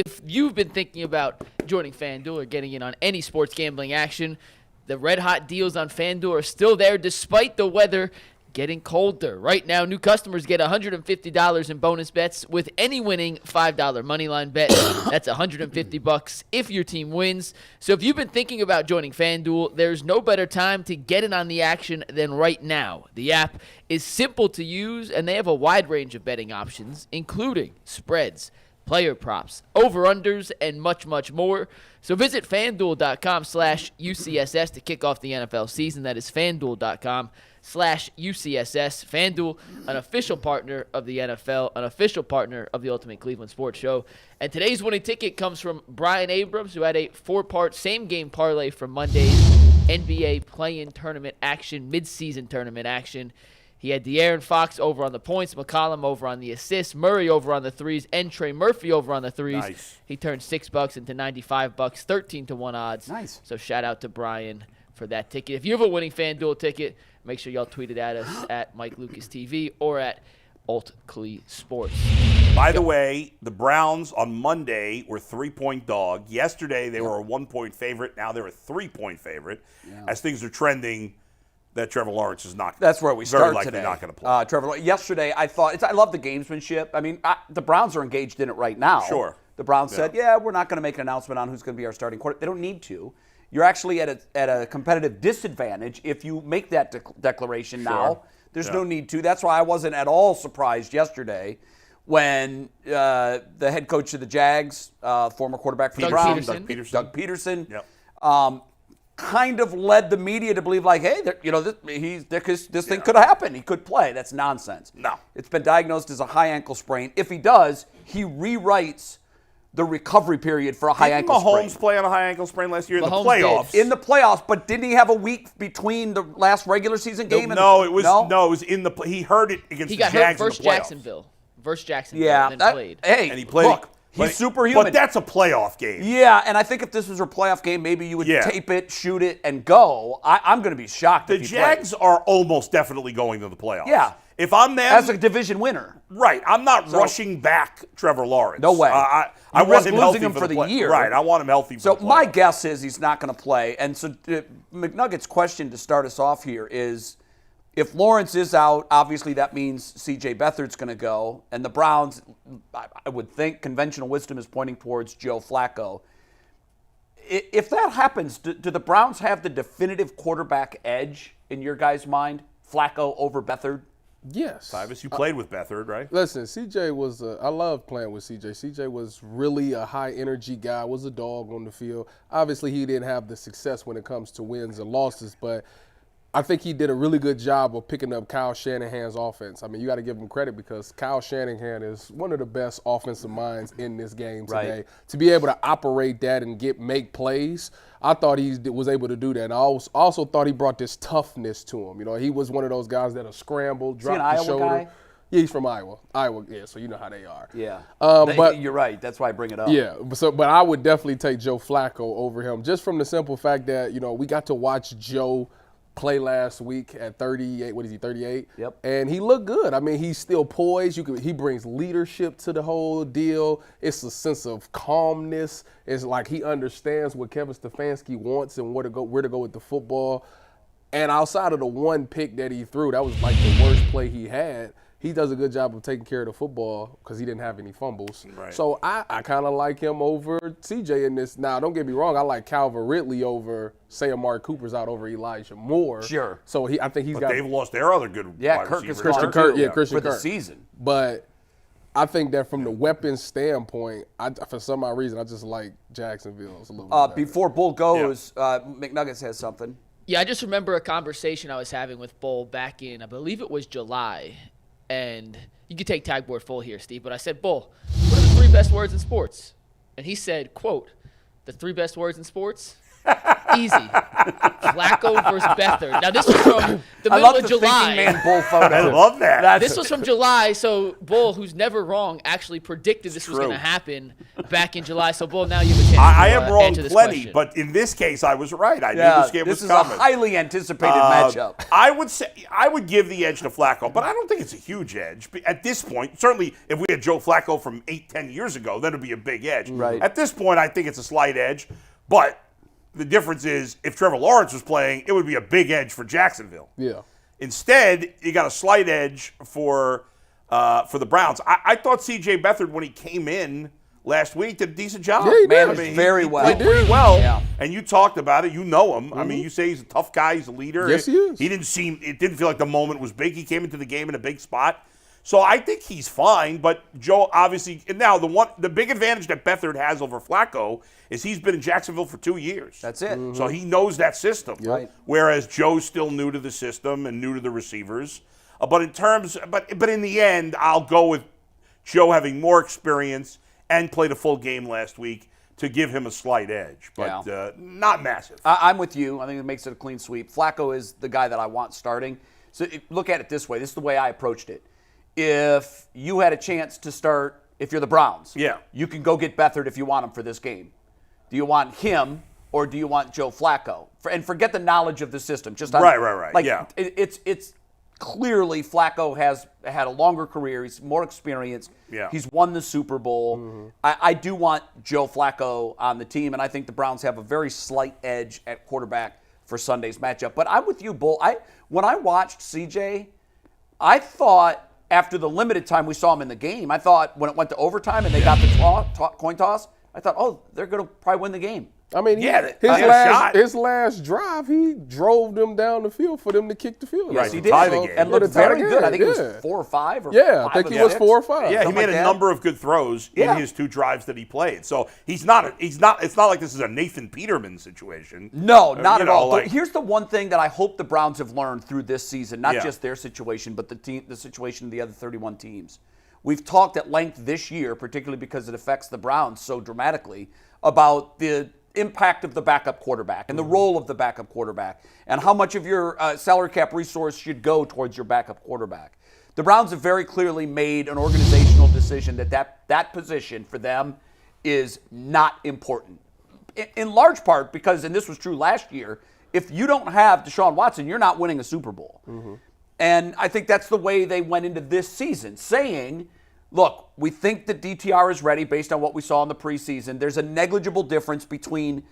If you've been thinking about joining FanDuel or getting in on any sports gambling action, the red-hot deals on FanDuel are still there despite the weather getting colder. Right now, new customers get $150 in bonus bets with any winning $5 moneyline bet. That's $150 if your team wins. So if you've been thinking about joining FanDuel, there's no better time to get in on the action than right now. The app is simple to use, and they have a wide range of betting options, including spreads, player props, over-unders, and much, much more. So visit FanDuel.com/UCSS to kick off the NFL season. That is FanDuel.com/UCSS. FanDuel, an official partner of the NFL, an official partner of the Ultimate Cleveland Sports Show. And today's winning ticket comes from Brian Abrams, who had a 4-part same-game parlay from Monday's NBA play-in tournament action, mid-season tournament action. He had De'Aaron Fox over on the points, McCollum over on the assists, Murray over on the threes, and Trey Murphy over on the threes. Nice. He turned $6 into $95, 13-1 odds. Nice. So shout out to Brian for that ticket. If you have a winning FanDuel ticket, make sure y'all tweet it at us at Mike Lucas TV or at AltClee Sports. By the way, the Browns on Monday were 3-point dog. Yesterday they were a 1-point favorite. Now they're a 3-point favorite. Yeah. As things are trending, that Trevor Lawrence is not. That's where we start very likely today. not going to play. Trevor, yesterday I thought I love the gamesmanship. I mean, the Browns are engaged in it right now. Sure. The Browns said, we're not going to make an announcement on who's going to be our starting quarterback. They don't need to. You're actually at a competitive disadvantage if you make that declaration now. There's no need to. That's why I wasn't at all surprised yesterday when the head coach of the Jags, former quarterback for the Browns, Doug Peterson, kind of led the media to believe, like, hey, this thing could happen. He could play. That's nonsense. No. It's been diagnosed as a high ankle sprain. If he does, he rewrites the recovery period for a high ankle sprain. Didn't Mahomes play on a high ankle sprain last year in the Mahomes playoffs? did. In the playoffs, but didn't he have a week between the last regular season game? It was in the. He hurt it against He the got Jags hurt versus in the playoffs. Jacksonville. Yeah, and then played. Hey, And he played. look, he's superhuman. But that's a playoff game. Yeah, and I think if this was a playoff game, maybe you would tape it, shoot it, and go. I'm going to be shocked if he Jags plays. are almost definitely going to the playoffs. Yeah. If I'm them, As a division winner. right, I'm not rushing back Trevor Lawrence. No way. I You want risk him losing healthy him for the year. Right, I want him healthy for So the my playoffs. guess is he's not going to play. And so McNugget's question to start us off here is, if Lawrence is out, obviously that means CJ Beathard's going to go. And the Browns, I would think conventional wisdom is pointing towards Joe Flacco. If that happens, do the Browns have the definitive quarterback edge in your guys' mind? Flacco over Beathard? Yes. Tyvis, you played with Beathard, right? Listen, CJ was I love playing with CJ. CJ was really a high-energy guy, was a dog on the field. Obviously, he didn't have the success when it comes to wins and losses, but I think he did a really good job of picking up Kyle Shanahan's offense. I mean, you got to give him credit because Kyle Shanahan is one of the best offensive minds in this game today. Right. To be able to operate that and make plays, I thought he was able to do that. And I also thought he brought this toughness to him. You know, he was one of those guys that'll scramble, drop the shoulder. Guy? Yeah, he's from Iowa. Yeah, so you know how they are. Yeah. But you're right. That's why I bring it up. yeah, but I would definitely take Joe Flacco over him just from the simple fact that, you know, we got to watch Joe play last week at 38. What is he, 38? Yep. And he looked good. I mean, he's still poised. He brings leadership to the whole deal. It's a sense of calmness. It's like he understands what Kevin Stefanski wants and where to go with the football. And outside of the one pick that he threw, that was like the worst play he had. He does a good job of taking care of the football because he didn't have any fumbles. Right. So I kind of like him over CJ in this. Now, don't get me wrong. I like Calvin Ridley over, say, Amari Cooper's out over Elijah Moore. Sure. So I think he's But got. they've lost their other good wide Kirk is receiver. Christian gone, Kirk. too, Yeah, Christian for the Kirk. season. But I think that from the weapons standpoint, for some odd reason, I just like Jacksonville. It's a little bit better. Before Bull goes, McNuggets has something. Yeah, I just remember a conversation I was having with Bull back in, I believe it was July, and you can take tag board full here, Steve, but I said, Bull, what are the 3 best words in sports? And he said, quote, the 3 best words in sports? Easy. Flacco versus Beathard. Now, this was from the I middle love of the July. thinking man bull photo. I love that. This was from July, so Bull, who's never wrong, actually predicted this was True. going to happen back in July. So, Bull, now you have a chance I to am wrong answer this plenty, question. but in this case, I was right. I knew Yeah, this game this was is coming. a highly anticipated matchup. I would give the edge to Flacco, but I don't think it's a huge edge. At this point, certainly if we had Joe Flacco from 8-10 years ago, then it would be a big edge. Right. At this point, I think it's a slight edge, but the difference is if Trevor Lawrence was playing, it would be a big edge for Jacksonville. Yeah. Instead, you got a slight edge for the Browns. I thought CJ Beathard, when he came in last week, did a decent job. Yeah, he did. Managed very well. He played pretty well. Yeah. And you talked about it. You know him. I mean, you say he's a tough guy. He's a leader. Yes, he is. It didn't feel like the moment was big. He came into the game in a big spot. So I think he's fine. But Joe, obviously, and now the big advantage that Beathard has over Flacco is he's been in Jacksonville for 2 years. That's it. So he knows that system. Right. Whereas Joe's still new to the system and new to the receivers. But in the end, I'll go with Joe having more experience and played a full game last week to give him a slight edge, but not massive. I'm with you. I think it makes it a clean sweep. Flacco is the guy that I want starting. So look at it this way. This is the way I approached it. If you had a chance to start, if you're the Browns, you can go get Beathard if you want him for this game. Do you want him or do you want Joe Flacco? And forget the knowledge of the system. Just on, Right. Like, yeah. It's clearly Flacco has had a longer career. He's more experienced. Yeah. He's won the Super Bowl. Mm-hmm. I do want Joe Flacco on the team, and I think the Browns have a very slight edge at quarterback for Sunday's matchup. But I'm with you, Bull. When I watched CJ, I thought after the limited time we saw him in the game, I thought when it went to overtime and they got the coin toss, I thought, oh, they're going to probably win the game. I mean, his last drive, he drove them down the field for them to kick the field. Yes, he did. tie the game. And looked very good. I think it was 4 or 5. Or I 5 think of he was 6. 4 or 5. Yeah, he Something made like a that. number of good throws in his 2 drives that he played. So it's not like this is a Nathan Peterman situation. No, not at all. Like, But here's the one thing that I hope the Browns have learned through this season, not Yeah. just their situation, but the situation of the other 31 teams. We've talked at length this year, particularly because it affects the Browns so dramatically, about the impact of the backup quarterback and the role of the backup quarterback and how much of your salary cap resource should go towards your backup quarterback. The Browns have very clearly made an organizational decision that position for them is not important. In large part because, and this was true last year, if you don't have Deshaun Watson, you're not winning a Super Bowl. Mm-hmm. And I think that's the way they went into this season, saying, look, we think that DTR is ready based on what we saw in the preseason. There's a negligible difference between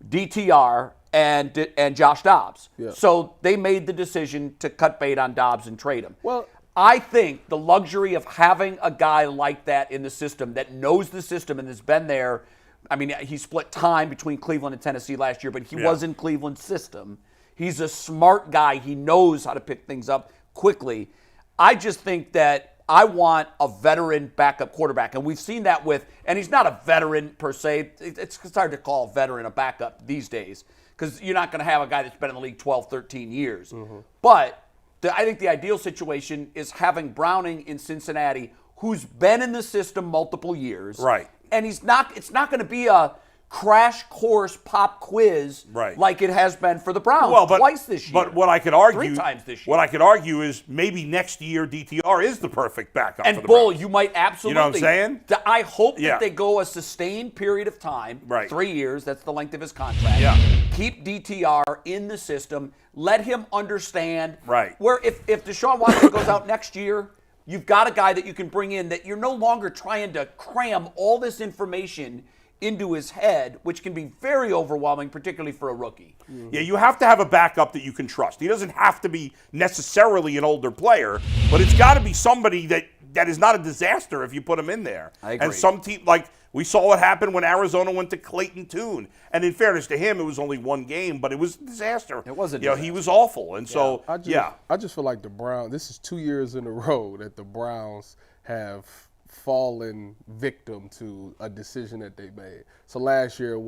DTR and Josh Dobbs. Yeah. So they made the decision to cut bait on Dobbs and trade him. Well, I think the luxury of having a guy like that in the system that knows the system and has been there. I mean, he split time between Cleveland and Tennessee last year, but he was in Cleveland's system. He's a smart guy. He knows how to pick things up quickly. I just think that I want a veteran backup quarterback. And we've seen that and he's not a veteran per se. It's hard to call a veteran a backup these days because you're not going to have a guy that's been in the league 12, 13 years. Mm-hmm. But I think the ideal situation is having Browning in Cincinnati, who's been in the system multiple years. Right. And it's not going to be a crash course pop quiz like it has been for the Browns twice this year. But what I could argue, 3 times this year. What I could argue is maybe next year DTR is the perfect backup for the Bull, Browns. you might absolutely. You know what I'm saying? I hope that they go a sustained period of time, 3 years, that's the length of his contract. Yeah. Keep DTR in the system. Let him understand Right. where if Deshaun Watson goes out next year, you've got a guy that you can bring in that you're no longer trying to cram all this information into his head, which can be very overwhelming, particularly for a rookie. Mm-hmm. Yeah, you have to have a backup that you can trust. He doesn't have to be necessarily an older player, but it's got to be somebody that is not a disaster if you put him in there. I agree. And some team, like we saw what happened when Arizona went to Clayton Tune. And in fairness to him, it was only 1 game, but it was a disaster. It was a disaster. He was awful. And so, I just feel like the Browns, this is 2 years in a row that the Browns have fallen victim to a decision that they made. So last year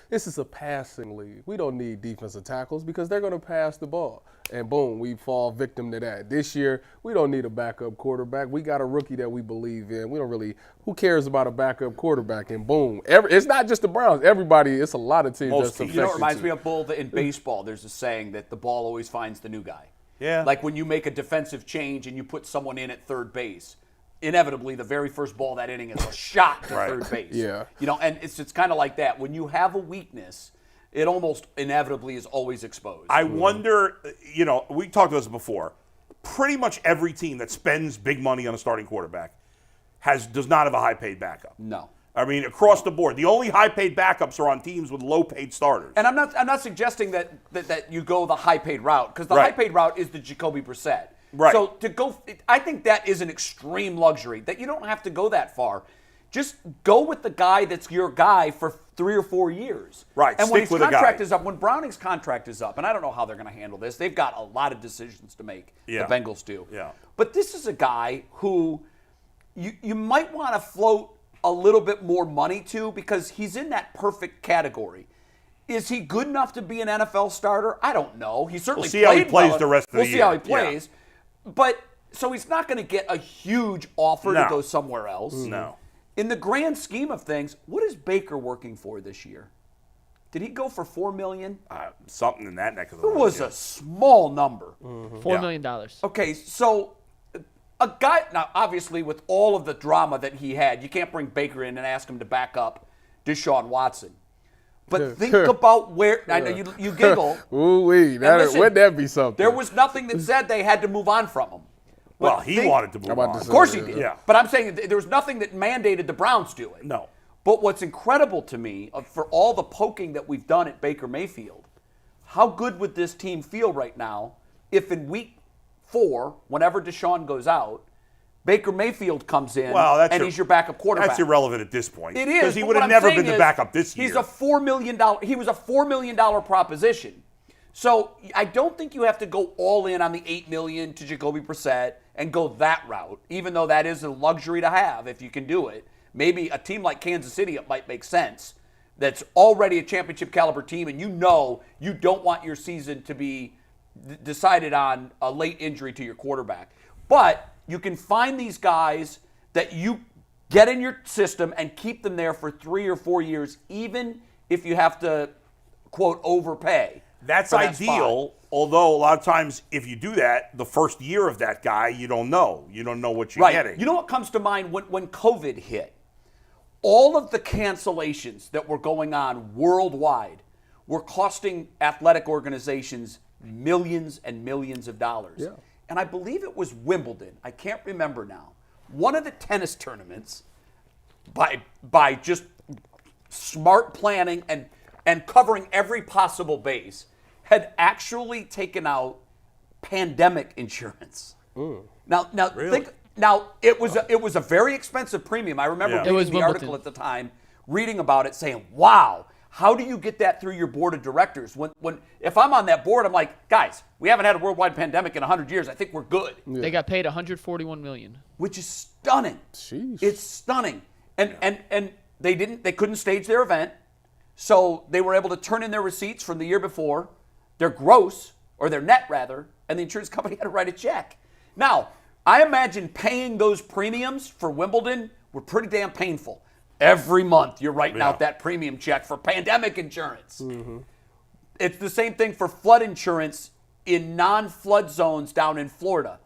this is a passing league. We don't need defensive tackles because they're going to pass the ball. And boom, we fall victim to that. This year, we don't need a backup quarterback. We got a rookie that we believe in. Who cares about a backup quarterback? And boom, it's not just the Browns. Everybody, it's a lot of teams that's affected. You know, it reminds me of Bull in baseball. There's a saying that the ball always finds the new guy. Yeah. Like when you make a defensive change and you put someone in at third base, inevitably the very first ball that inning is a shot to third base. Yeah. You know, and it's kind of like that. When you have a weakness, it almost inevitably is always exposed. I wonder, we talked about this before. Pretty much every team that spends big money on a starting quarterback does not have a high-paid backup. No. I mean, across the board. The only high-paid backups are on teams with low-paid starters. And I'm not suggesting that you go the high-paid route, because the high-paid route is the Jacoby Brissett. Right. So I think that is an extreme luxury, that you don't have to go that far. Just go with the guy that's your guy for 3 or 4 years. Right, And when stick his with a contract guy. is up, when Browning's contract is up, and I don't know how they're going to handle this. They've got a lot of decisions to make, Yeah. the Bengals do. Yeah. But this is a guy who you might want to float a little bit more money to, because he's in that perfect category. Is he good enough to be an NFL starter? I don't know. He certainly We'll see how he played plays well. the rest of the We'll see how he year. Yeah. plays. But so he's not going to get a huge offer to No. go somewhere else. No. In the grand scheme of things, what is Baker working for this year? Did he go for $4 million? Something in that neck of the It woods. was a small number. $4 million. Okay, so a guy, now obviously with all of the drama that he had, you can't bring Baker in and ask him to back up Deshaun Watson. But think about where, I know you giggle. Ooh-wee, wouldn't that be something? There was nothing that said they had to move on from him. Well, But he wanted to move on. Of course he did. Yeah. But I'm saying there was nothing that mandated the Browns do it. No. But what's incredible to me, for all the poking that we've done at Baker Mayfield, how good would this team feel right now if in week 4, whenever Deshaun goes out, Baker Mayfield comes in and he's your backup quarterback? That's irrelevant at this point. It is. Because he but would what have I'm never saying been the is backup this year. He was a $4 million proposition. So I don't think you have to go all in on the $8 million to Jacoby Brissett and go that route, even though that is a luxury to have if you can do it. Maybe a team like Kansas City, it might make sense. That's already a championship caliber team, and you don't want your season to be decided on a late injury to your quarterback. But you can find these guys that you get in your system and keep them there for 3 or 4 years, even if you have to, quote, overpay. That's for that ideal, spot. although a lot of times if you do that, the first year of that guy, you don't know. You don't know what you're getting. You know what comes to mind when COVID hit? All of the cancellations that were going on worldwide were costing athletic organizations millions and millions of dollars. Yeah. And I believe it was Wimbledon. I can't remember now. One of the tennis tournaments, by just smart planning and covering every possible base, had actually taken out pandemic insurance. Now Really? it was a very expensive premium. I remember Yeah. It was reading the article Wimbledon. at the time, reading about it, saying, "Wow, how do you get that through your board of directors?" When if I'm on that board, I'm like, guys, we haven't had a worldwide pandemic in 100 years. I think we're good, They got paid $141 million. which is stunning. Sheesh. It's stunning, and they couldn't stage their event, so they were able to turn in their receipts from the year before, their gross or their net rather, and the insurance company had to write a check. Now, I imagine paying those premiums for Wimbledon were pretty damn painful. Every month you're writing out that premium check for pandemic insurance. It's the same thing for flood insurance in non-flood zones down in Florida.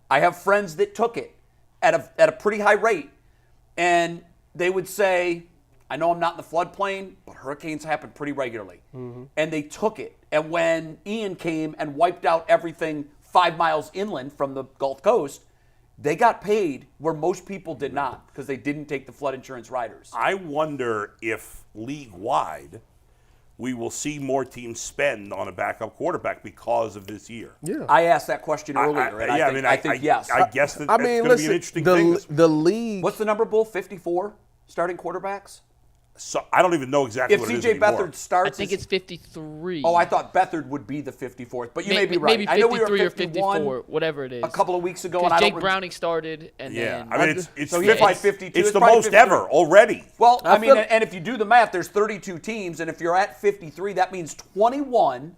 I have friends that took it at a pretty high rate, and they would say, I know I'm not in the floodplain, but hurricanes happen pretty regularly. And they took it. And when Ian came and wiped out everything 5 miles inland from the Gulf Coast, they got paid where most people did not because they didn't take the flood insurance riders. I wonder if league-wide we will see more teams spend on a backup quarterback because of this year. Yeah. I asked that question earlier, and I think yes. I guess that I that's mean, going to be listen, an interesting thing. the league. What's the number, Bull? 54 starting quarterbacks? So I don't even know exactly If what it is CJ anymore. Beathard starts, I think it's 53. Oh, I thought Beathard would be the 54th, but you may be right. Maybe I know we 53 were or 54, whatever it is. a couple of weeks ago, and I Jake don't Browning started, and Yeah, then I mean it's so he's probably 52. It's the probably most 53. ever already. Well, I mean, feel- and if you do the math, there's 32 teams, and if you're at 53, that means 21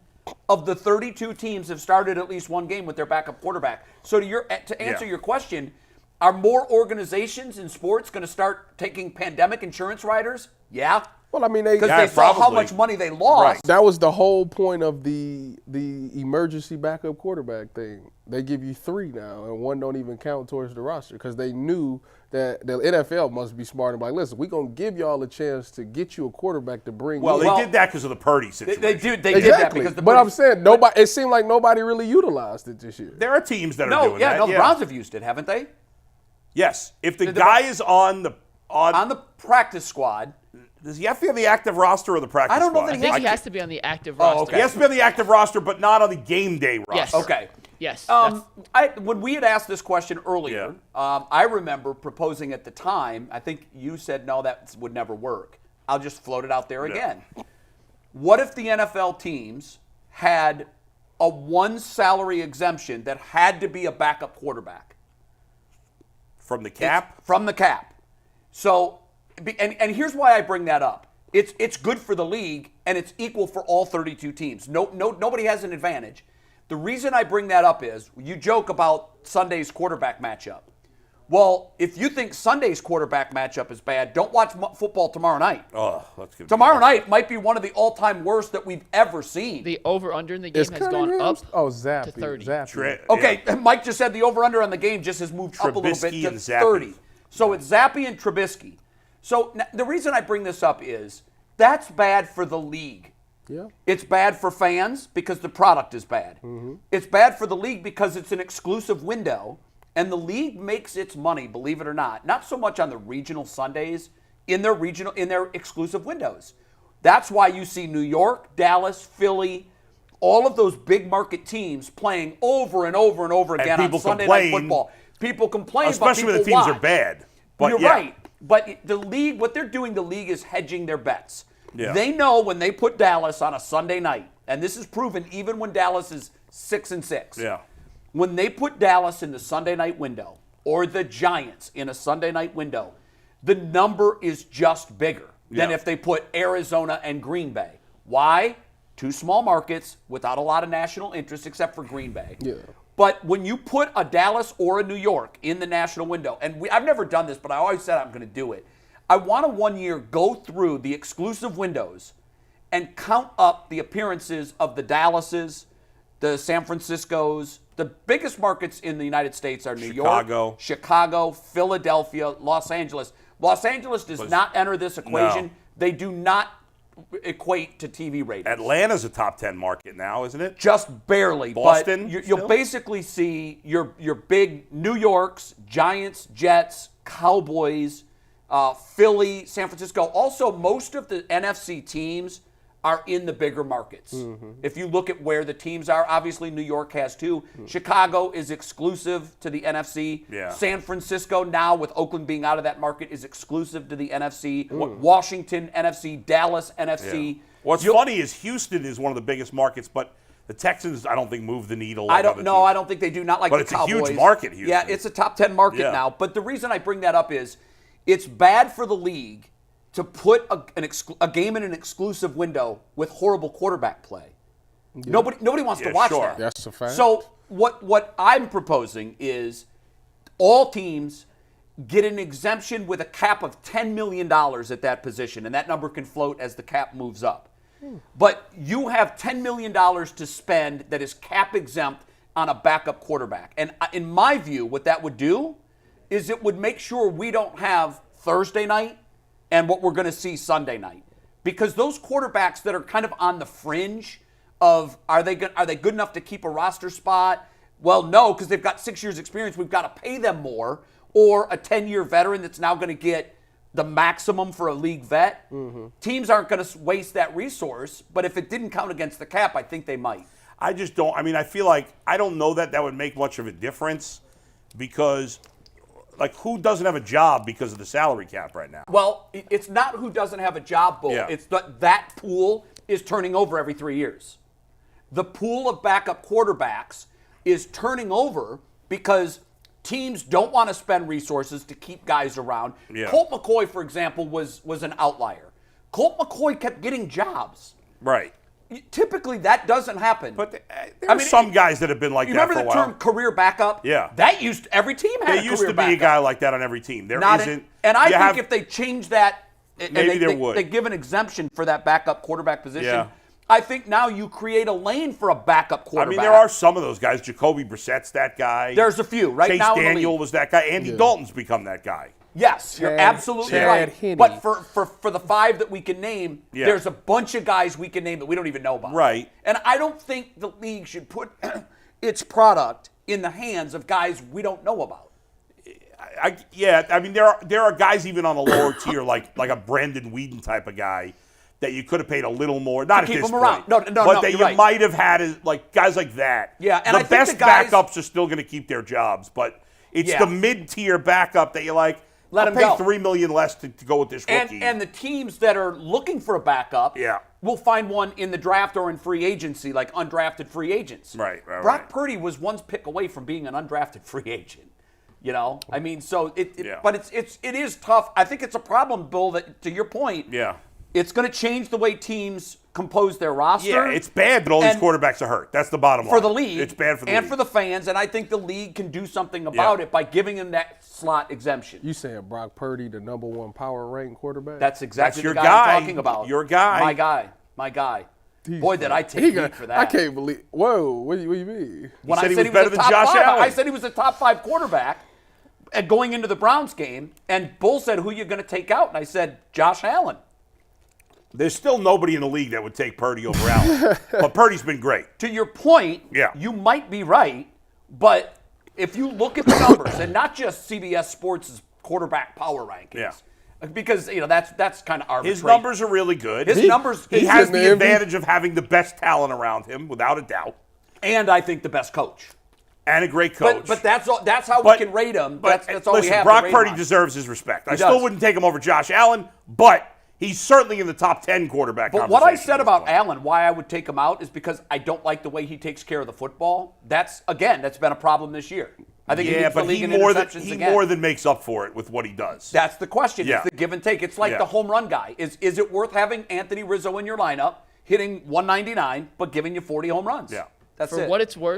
of the 32 teams have started at least one game with their backup quarterback. So to answer your question, are more organizations in sports going to start taking pandemic insurance riders? Yeah. Well, I mean, Because Yeah, they saw how probably. much money they lost. Right. that was the whole point of the emergency backup quarterback thing. They give you 3 now, and 1 don't even count towards the roster because they knew that the NFL must be smart and like, listen, we're going to give y'all a chance to get you a quarterback to bring Well, in. they did that because of the Purdy situation. They did that Exactly. because the But I'm British- saying nobody. It seemed like nobody really utilized it this year. There are teams that are No, doing yeah, that. no, the Browns have used it, haven't they? Yes, if the guy is on the On the practice squad. does he have to be on the active roster or the practice I don't know squad? that I think he has to be on the active Oh, roster. okay. He has to be on the active roster, but not on the game day roster. Yes. Okay. Yes. When we had asked this question earlier, I remember proposing at the time, I think you said, no, that would never work. I'll just float it out there again. What if the NFL teams had a 1 salary exemption that had to be a backup quarterback? From the cap? From the cap. So, and here's why I bring that up. It's good for the league, and it's equal for all 32 teams. Nobody has an advantage. The reason I bring that up is you joke about Sunday's quarterback matchup. Well, if you think Sunday's quarterback matchup is bad, don't watch football tomorrow night. Oh, that's good. Tomorrow night might be one of the all-time worst that we've ever seen. the over/under in the game Is has gone Cunningham- up Zappy, to 30. Zappy. Okay, Mike just said the over-under on the game just has moved up a little bit Trubisky to and Zappy. 30. So it's Zappy and Trubisky. So the reason I bring this up is that's bad for the league. Yeah. It's bad for fans because the product is bad. It's bad for the league because it's an exclusive window, and the league makes its money, believe it or not so much on the regional Sundays, in their exclusive windows. That's why you see New York, Dallas, Philly, all of those big market teams playing over and over and over again on people Sunday complain, Night Football. People complain, Especially but when the people teams watch. are bad. But You're yeah. right. But the league, what they're doing, the league is hedging their bets. Yeah. They know when they put Dallas on a Sunday night, and this is proven even when Dallas is 6-6. Yeah. When they put Dallas in the Sunday night window, or the Giants in a Sunday night window, the number is just bigger than Yeah. if they put Arizona and Green Bay. Why? 2 small markets without a lot of national interest except for Green Bay. Yeah. But when you put a Dallas or a New York in the national window, and I've never done this, but I always said I'm going to do it. I want to 1 year go through the exclusive windows and count up the appearances of the Dallases, the San Franciscos. The biggest markets in the United States are New York, Chicago, Philadelphia, Los Angeles. Los Angeles does not enter this equation. No. They do not equate to TV ratings. Atlanta's a top 10 market now, isn't it? Just barely. Boston But you'll still? basically see your big New Yorks, Giants, Jets, Cowboys, Philly, San Francisco. Also, most of the NFC teams are in the bigger markets. If you look at where the teams are, obviously New York has 2. Chicago is exclusive to the NFC. Yeah. San Francisco now, with Oakland being out of that market, is exclusive to the NFC. Washington, NFC. Dallas, NFC. What's funny is Houston is one of the biggest markets, but the Texans, I don't think, move the needle. Like I don't other know. teams. I don't think they do. Not like But the it's a Cowboys. huge market, Houston. Yeah, it's a top 10 market Yeah. now. But the reason I bring that up is it's bad for the league to put a game in an exclusive window with horrible quarterback play. Nobody wants to watch sure. that. That's a fact. So what I'm proposing is all teams get an exemption with a cap of $10 million at that position, and that number can float as the cap moves up. But you have $10 million to spend that is cap exempt on a backup quarterback. And in my view, what that would do is it would make sure we don't have Thursday night and what we're going to see Sunday night. Because those quarterbacks that are kind of on the fringe of are they good enough to keep a roster spot? Well, no, because they've got 6 years experience. We've got to pay them more. Or a 10-year veteran that's now going to get the maximum for a league vet. Teams aren't going to waste that resource, but if it didn't count against the cap, I think they might. I just don't. I mean, I feel like I don't know that would make much of a difference because like who doesn't have a job because of the salary cap right now? Well, it's not who doesn't have a job, Bull. Yeah. It's that pool is turning over every 3 years. The pool of backup quarterbacks is turning over because teams don't want to spend resources to keep guys around. Yeah. Colt McCoy, for example, was an outlier. Colt McCoy kept getting jobs. Right. Typically, that doesn't happen. But there are some guys that have been like you that remember for a the while. term career backup? Yeah. That every team had There a used career to be a backup. guy like that on every team. There Not isn't. and I You think have- if they change that, and Maybe there they, would. they give an exemption for that backup quarterback position. Yeah. I think now you create a lane for a backup I quarterback. mean, there are some of those guys. Jacoby Brissett's that guy. There's a few right Chase now. in the Daniel league. was that guy. Andy Dalton's become that guy. Yes, you're Chad- absolutely Chad right. Henne. But for the 5 that we can name, Yeah. there's a bunch of guys we can name that we don't even know about. Right. And I don't think the league should put its product in the hands of guys we don't know about. I mean, there are guys even on the lower tier, like a Brandon Whedon type of guy, that you could have paid a little more, not at keep this him around. point, No, but that you're you right. might have had like guys like that. Yeah, and the I think best the guys- backups are still going to keep their jobs, but it's Yeah. the mid-tier backup that you're like, Let I'll him pay go. $3 million less to go with this rookie. And the teams that are looking for a backup Yeah. will find one in the draft or in free agency, like undrafted free agents. Right. Brock Purdy was one pick away from being an undrafted free agent. You know, I mean, so Yeah. but it is tough. I think it's a problem, Bill. That to your point, Yeah. it's going to change the way teams compose their roster. Yeah, it's bad that all these And quarterbacks are hurt. That's the bottom line. for the league. It's bad for the and league. for the fans, and I think the league can do something about it by giving them that slot exemption. You saying Brock Purdy, the #1 power ranked quarterback? That's exactly That's the your guy guy. I'm talking about. Your guy. My guy. Boy, did I take heat for that. I can't believe. Whoa, what do you mean? When said I he said was better a than top Josh 5, Allen. I said he was a top 5 quarterback going into the Browns game, and Bull said, who are you going to take out? And I said, Josh Allen. There's still nobody in the league that would take Purdy over Allen. But Purdy's been great. To your point, Yeah. you might be right, but if you look at the numbers, and not just CBS Sports' quarterback power rankings, Yeah. because that's kind of arbitrary. His numbers are really good. His numbers, He he's has in the the advantage of having the best talent around him, without a doubt, and I think the best coach. and a great coach. But that's all. That's how But- we can rate him. But That's all listen, we have. to Brock rate Purdy him on. deserves his respect. I He still does. wouldn't take him over Josh Allen, but he's certainly in the top 10 quarterback But what I conversation said at this about point. Allen, why I would take him out, is because I don't like the way he takes care of the football. That's been a problem this year. I think he Yeah, leads the but league he in more than interceptions again. more than makes up for it with what he does. That's the question. Yeah. It's the give and take. It's like Yeah. the home run guy. Is it worth having Anthony Rizzo in your lineup, hitting 199, but giving you 40 home runs? Yeah. That's For it. what it's worth,